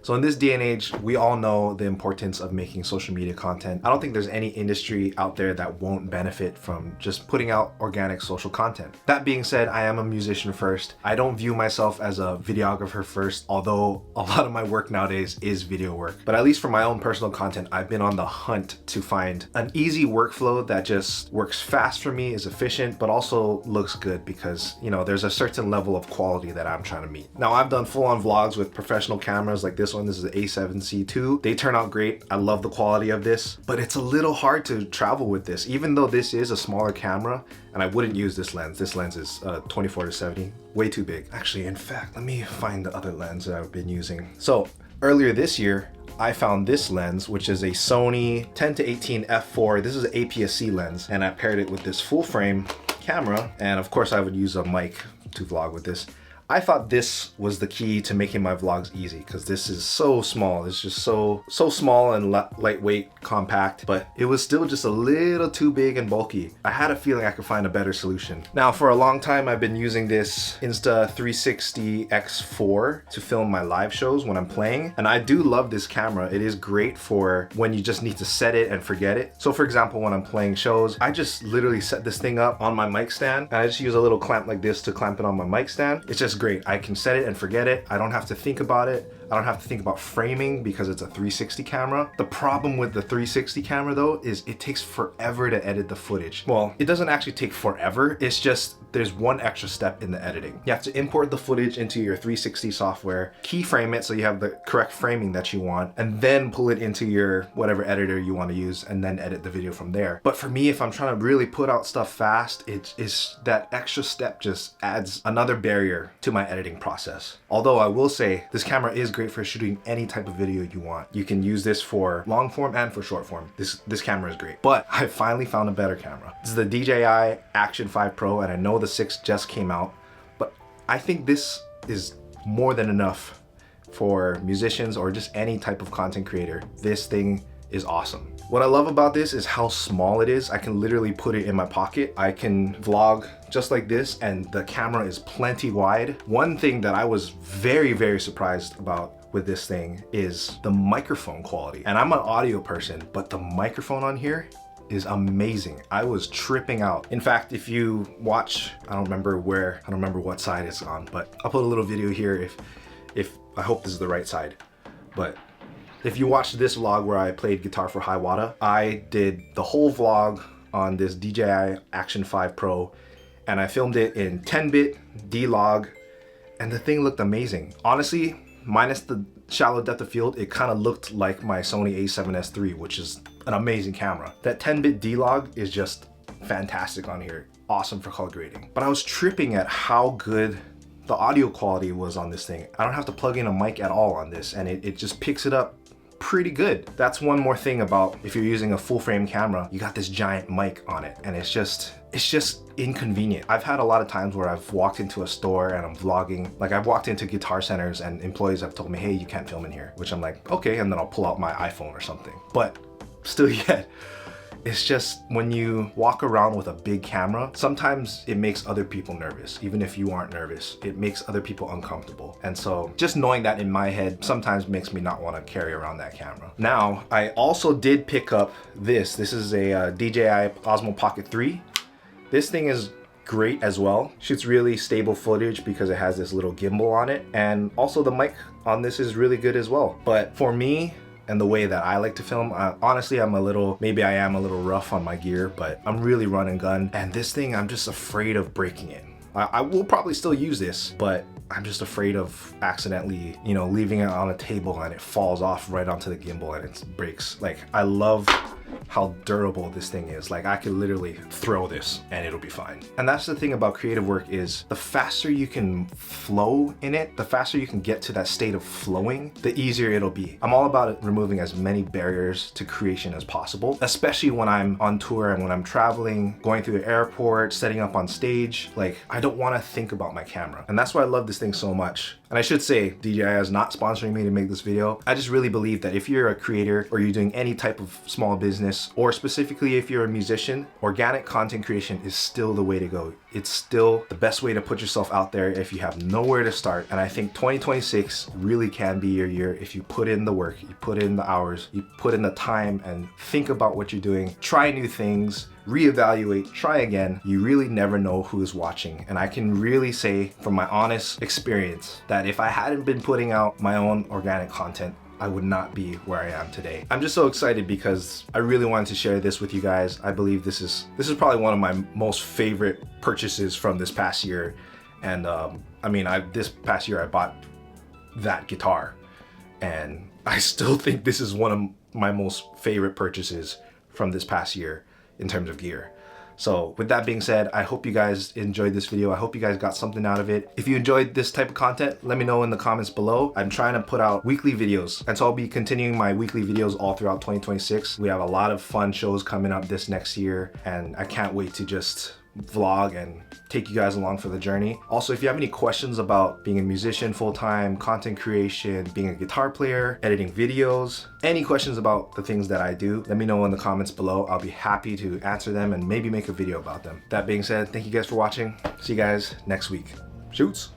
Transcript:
So in this day and age, we all know the importance of making social media content. I don't think there's any industry out there that won't benefit from just putting out organic social content. That being said, I am a musician first. I don't view myself as a videographer first, although a lot of my work nowadays is video work. But at least for my own personal content, I've been on the hunt to find an easy workflow that just works fast for me, is efficient, but also looks good because, you know, there's a certain level of quality that I'm trying to meet. Now, I've done full-on vlogs with professional cameras like this one. This is the A7C II. They turn out great. I love the quality of this, but it's a little hard to travel with this, even though this is a smaller camera, and I wouldn't use this lens. This lens is 24-70, way too big. Actually, in fact, let me find the other lens that I've been using. So earlier this year, I found this lens, which is a Sony 10-18 f4. This is an APS-C lens, and I paired it with this full frame camera, and of course I would use a mic to vlog with this. I thought this was the key to making my vlogs easy because this is so small. It's just so small and lightweight, compact, but it was still just a little too big and bulky. I had a feeling I could find a better solution. Now, for a long time, I've been using this Insta360 X4 to film my live shows when I'm playing, and I do love this camera. It is great for when you just need to set it and forget it. So for example, when I'm playing shows, I just literally set this thing up on my mic stand, and I just use a little clamp like this to clamp it on my mic stand. It's just great. I can set it and forget it. I don't have to think about it. I don't have to think about framing because it's a 360 camera. The problem with the 360 camera though is it takes forever to edit the footage. Well, it doesn't actually take forever. It's just there's one extra step in the editing. You have to import the footage into your 360 software, keyframe it so you have the correct framing that you want, and then pull it into your whatever editor you want to use and then edit the video from there. But for me, if I'm trying to really put out stuff fast, it's that extra step just adds another barrier to my editing process. Although I will say this camera is great for shooting any type of video you want. You can use this for long form and for short form. This camera is great. But I finally found a better camera. This is the DJI Action 5 Pro, and I know the 6 just came out, but I think this is more than enough for musicians or just any type of content creator. This thing is awesome. What I love about this is how small it is. I can literally put it in my pocket. I can vlog just like this, and the camera is plenty wide. One thing that I was very surprised about with this thing is the microphone quality. And I'm an audio person, but the microphone on here is amazing. I was tripping out. In fact, if you watch, I don't remember what side it's on, but I'll put a little video here if I hope this is the right side. But if you watched this vlog where I played guitar for High Wada, I did the whole vlog on this DJI Action 5 Pro, and I filmed it in 10-bit D-Log, and the thing looked amazing. Honestly, minus the shallow depth of field, it kind of looked like my Sony a7S III, which is an amazing camera. That 10-bit D-Log is just fantastic on here. Awesome for color grading. But I was tripping at how good the audio quality was on this thing. I don't have to plug in a mic at all on this, and it just picks it up pretty good. That's one more thing about if you're using a full frame camera, you got this giant mic on it, and it's just inconvenient. I've had a lot of times where I've walked into a store and I'm vlogging. Like I've walked into guitar centers and employees have told me, hey, you can't film in here, which I'm like, okay, and then I'll pull out my iPhone or something. But still yet, it's just when you walk around with a big camera, sometimes it makes other people nervous. Even if you aren't nervous, it makes other people uncomfortable. And so just knowing that in my head sometimes makes me not want to carry around that camera. Now, I also did pick up this. This is a DJI Osmo Pocket 3. This thing is great as well. Shoots really stable footage because it has this little gimbal on it. And also the mic on this is really good as well. But for me, and the way that I like to film, honestly, maybe I am a little rough on my gear, but I'm really run and gun. And this thing, I'm just afraid of breaking it. I will probably still use this, but I'm just afraid of accidentally, leaving it on a table and it falls off right onto the gimbal and it breaks. Like, I love how durable this thing is. Like, I could literally throw this and it'll be fine. And that's the thing about creative work, is the faster you can flow in it, the faster you can get to that state of flowing, the easier it'll be. I'm all about removing as many barriers to creation as possible, especially when I'm on tour and when I'm traveling, going through the airport, setting up on stage. Like, I don't want to think about my camera. And that's why I love this thing so much. And I should say, DJI is not sponsoring me to make this video. I just really believe that if you're a creator or you're doing any type of small business, or specifically if you're a musician, organic content creation is still the way to go. It's still the best way to put yourself out there if you have nowhere to start. And I think 2026 really can be your year if you put in the work, you put in the hours, you put in the time and think about what you're doing, try new things, reevaluate, try again. You really never know who is watching. And I can really say from my honest experience that if I hadn't been putting out my own organic content, I would not be where I am today. I'm just so excited because I really wanted to share this with you guys. I believe this is probably one of my most favorite purchases from this past year. And I mean, this past year I bought that guitar, and I still think this is one of my most favorite purchases from this past year in terms of gear. So with that being said, I hope you guys enjoyed this video. I hope you guys got something out of it. If you enjoyed this type of content, let me know in the comments below. I'm trying to put out weekly videos, and so I'll be continuing my weekly videos all throughout 2026. We have a lot of fun shows coming up this next year, and I can't wait to just vlog and take you guys along for the journey. Also, if you have any questions about being a musician full-time, content creation, being a guitar player, editing videos, any questions about the things that I do, let me know in the comments below. I'll be happy to answer them and maybe make a video about them. That being said, thank you guys for watching. See you guys next week. Shoots!